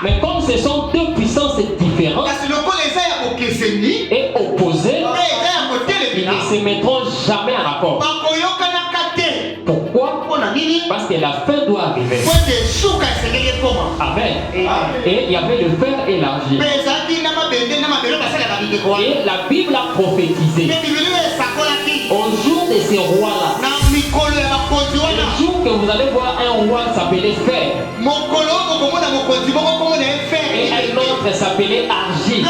Mais comme ce sont deux puissances différentes et opposées, ils ne se mettront jamais en accord. Pourquoi? Parce que la fin doit arriver. Amen. Et il y avait le fer élargi. Et la Bible a prophétisé au jour de ces rois-là. Le jour que vous allez voir un roi s'appeler fer et un autre s'appeler argile,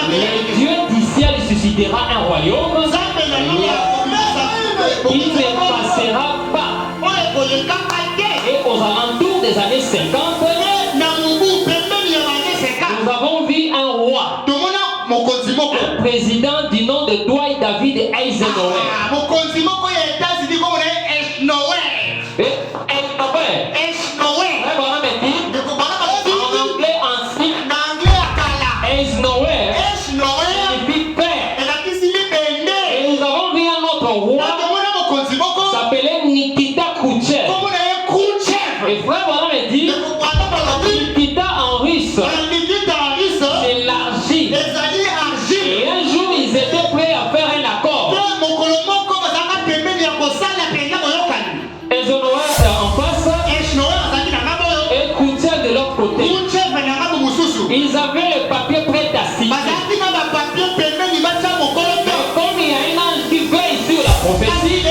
le Dieu du ciel suscitera un royaume. Il ne passera pas. Et aux alentours des années 50, nous avons vu un roi, un président du nom de Dwight David Eisenhower. Ils avaient le papier prêt à signer. Comme il y a un ange qui veille sur la prophétie,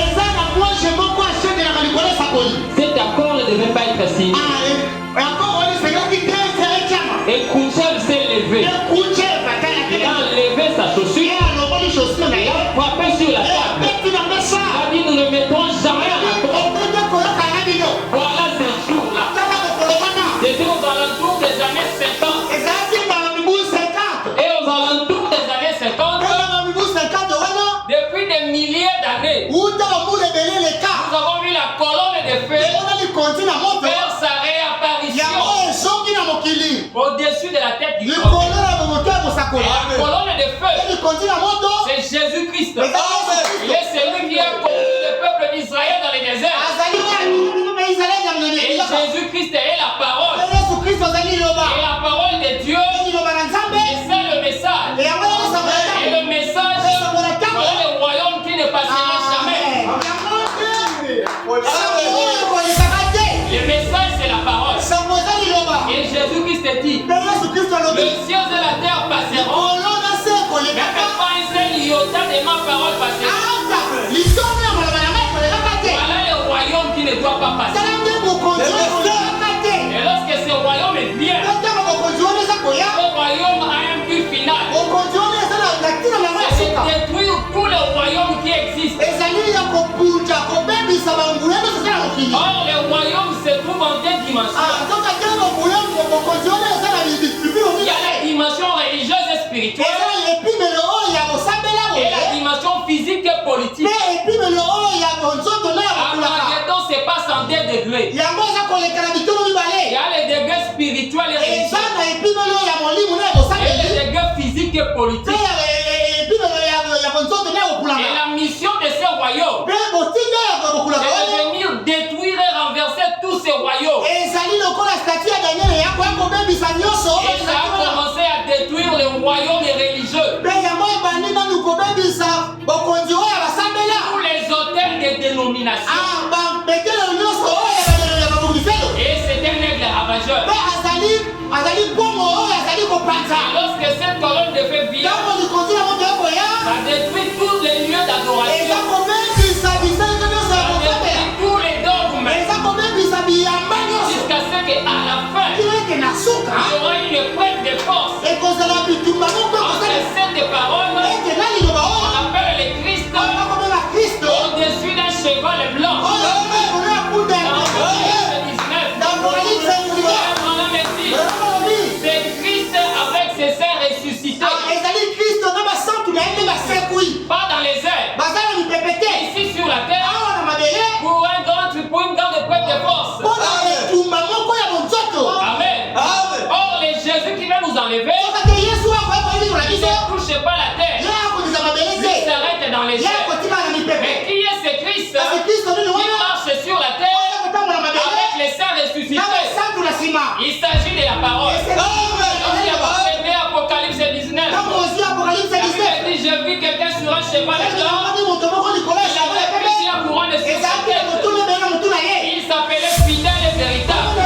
cet accord ne devait pas être signé. Et Khrouchtchev s'est levé. Il a enlevé sa chaussure. Il a frappé sur la table. Il a dit: nous ne mettrons jamais en accord. Voilà ces jours-là. C'était aux alentours des années 50. Et aux alentours des années 50, depuis des milliers d'années, nous avons vu la colonne de feu faire sa réapparition au-dessus de la tête du monde. Et la colonne de feu, c'est Jésus-Christ. Il est celui qui a conduit le peuple d'Israël dans les déserts. Et Jésus-Christ est la parole. Et la parole de Dieu, c'est le message. Et le message, voilà le royaume qui ne passera jamais. Le message, c'est la parole. Et Jésus-Christ dit: le ciel et la terre passeront, mais pas un seul iota de ma parole passera. Voilà le royaume qui ne doit pas passer. Et lorsque ce royaume vient, ce royaume a un but final. C'est de détruire tous les royaumes qui existent. Or, le royaume se trouve en deux dimensions. Il y a la dimension religieuse et spirituelle et la dimension physique et politique. Armageddon se passe en deux degrés. Il y a les degrés spirituels et religieux et les degrés physiques et politiques. Et la mission de ce royaume, c'est de venir détruire et renverser tous ces royaumes. Et ça a commencé à détruire les royaumes religieux. Tous les hôtels de dénomination. Et c'est un aigle ravageur. Et lorsque cette colonne de feu vient, ça détruit tous les lieux d'adoration. Ça détruit tous les dogmes. Jusqu'à ce qu'à la fin, il y aura une épreuve de force. Entre cette parole, on appelle le Christ au-dessus d'un cheval blanc. C'est Christ avec ses airs ressuscités. Pas dans les airs. Ici sur la terre. Pour une grande épreuve de force. Amen. Or, les Jésus qui va nous enlever, il ne touche pas la terre. Il s'arrête dans les airs. Mais qui est ce Christ qui marche sur la terre? Il s'agit de la parole. Apocalypse 19. Il dit, j'ai vu quelqu'un sur un cheval blanc. Il avait plusieurs couronnes sur sa tête. Il s'appelait fidèle et véritable.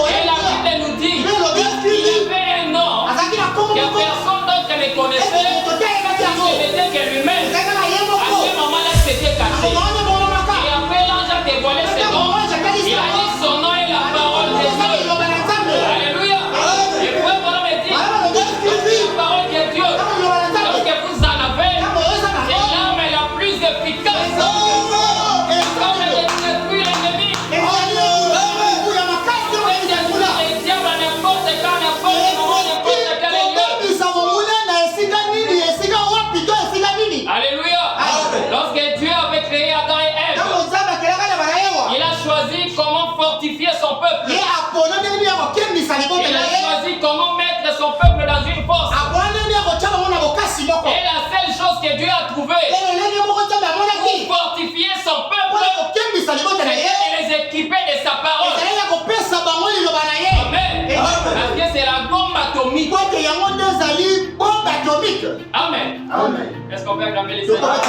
Et la Bible nous dit qu'il avait un nom que personne d'autre ne connaissait. Il n'était que lui-même. À ce moment-là, c'était caché. Et après, l'ange a dévoilé ses noms. Il a dit son nom est la parole de Dieu. Alléluia. Et vous pouvez me dire, la parole de Dieu, lorsque vous en avez, c'est l'arme la plus efficace. Comme de détruire l'ennemi. Le diable à n'importe quand, n'importe moment, n'importe quel lieu. Alléluia. Lorsque Dieu avait créé Adam et Ève, il a choisi comment fortifier son peuple. Il a choisi comment mettre son peuple dans une force. Et la seule chose que Dieu a trouvée pour fortifier son peuple, c'est de les équiper de sa parole. Amen. Parce que c'est la bombe atomique. Amen. Est-ce qu'on peut acclamer les Seigneurs?